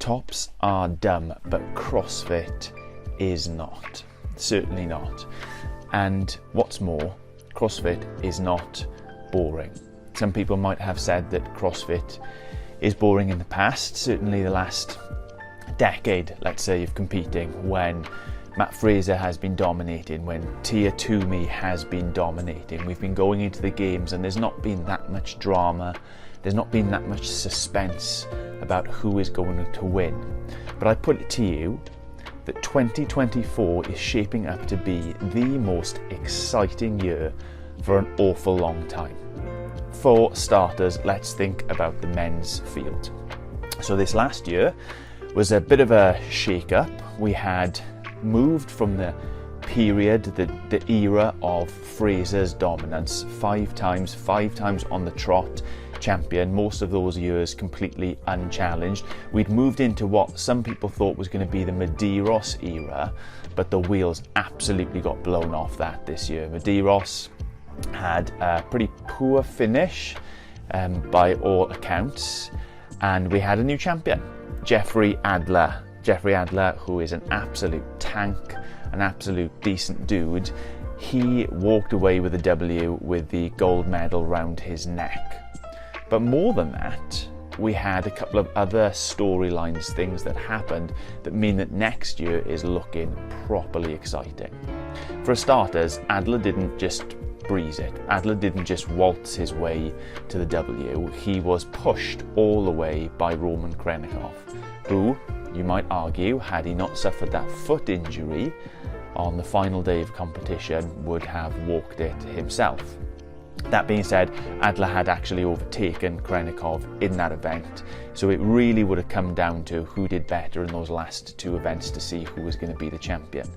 Tops are dumb, but CrossFit is not. Certainly not. And what's more, CrossFit is not boring. Some people might have said that CrossFit is boring in the past, certainly the last decade, let's say, of competing, when Matt Fraser has been dominating, when Tia Toomey has been dominating. We've been going into the games and there's not been that much drama, there's not been that much suspense about who is going to win. But I put it to you that 2024 is shaping up to be the most exciting year for an awful long time. For starters, let's think about the men's field. So this last year was a bit of a shake-up. We had moved from the period, the era of Fraser's dominance, five times on the trot champion, most of those years completely unchallenged. We'd moved into what some people thought was going to be the Medeiros era, but the wheels absolutely got blown off that this year. Medeiros had a pretty poor finish by all accounts, and we had a new champion, Jeffrey Adler, who is an absolute tank, an absolute decent dude. He walked away with a W with the gold medal round his neck. But more than that, we had a couple of other storylines, things that happened that mean that next year is looking properly exciting. For starters, Adler didn't just breeze it. Adler didn't just waltz his way to the W. He was pushed all the way by Roman Khrennikov, who, you might argue, had he not suffered that foot injury on the final day of competition, would have walked it himself. That being said, Adler had actually overtaken Khrennikov in that event, so it really would have come down to who did better in those last two events to see who was going to be the champion.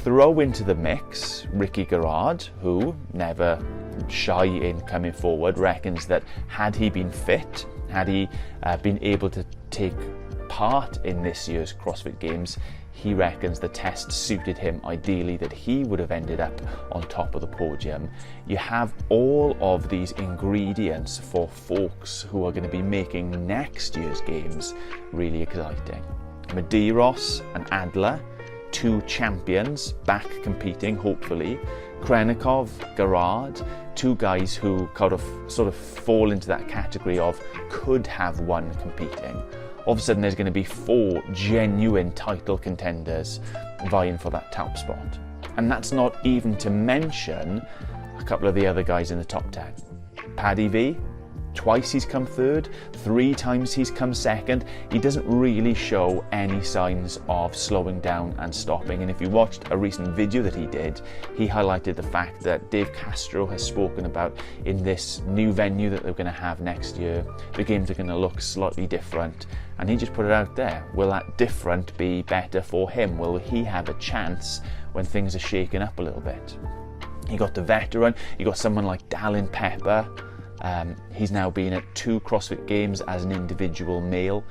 Throw into the mix Ricky Garrard, who, never shy in coming forward, reckons that had he been fit, had he been able to take part in this year's CrossFit Games, he reckons the test suited him ideally, that he would have ended up on top of the podium. You have all of these ingredients for folks who are going to be making next year's games really exciting. Medeiros and Adler, two champions back competing, hopefully. Khrennikov, Garrard, two guys who sort of fall into that category of could have won competing. All of a sudden there's going to be four genuine title contenders vying for that top spot. And that's not even to mention a couple of the other guys in the top 10. Paddy V, twice he's come third, 3 times he's come second. He doesn't really show any signs of slowing down and stopping. And if you watched a recent video that he did, he highlighted the fact that Dave Castro has spoken about in this new venue that they're going to have next year, the games are going to look slightly different. And he just put it out there. Will that different be better for him? Will he have a chance when things are shaking up a little bit? You got the veteran, you got someone like Dallin Pepper. He's now been at 2 CrossFit Games as an individual male.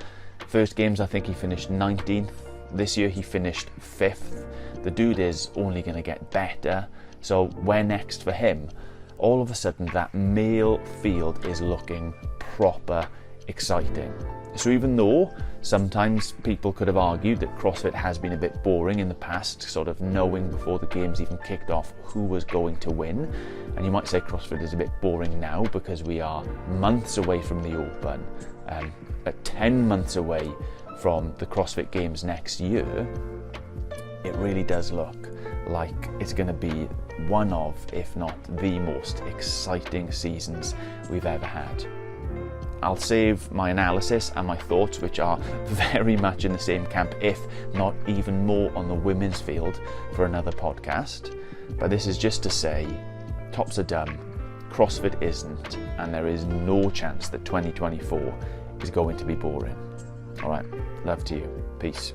First games, I think he finished 19th. This year he finished 5th. The dude is only going to get better. So where next for him? All of a sudden that male field is looking proper exciting. So even though sometimes people could have argued that CrossFit has been a bit boring in the past, sort of knowing before the games even kicked off who was going to win, and you might say CrossFit is a bit boring now because we are months away from the Open, but 10 months away from the CrossFit Games next year, it really does look like it's going to be one of, if not the most exciting seasons we've ever had. I'll save my analysis and my thoughts, which are very much in the same camp, if not even more on the women's field, for another podcast. But this is just to say, tops are dumb, CrossFit isn't, and there is no chance that 2024 is going to be boring. All right, love to you. Peace.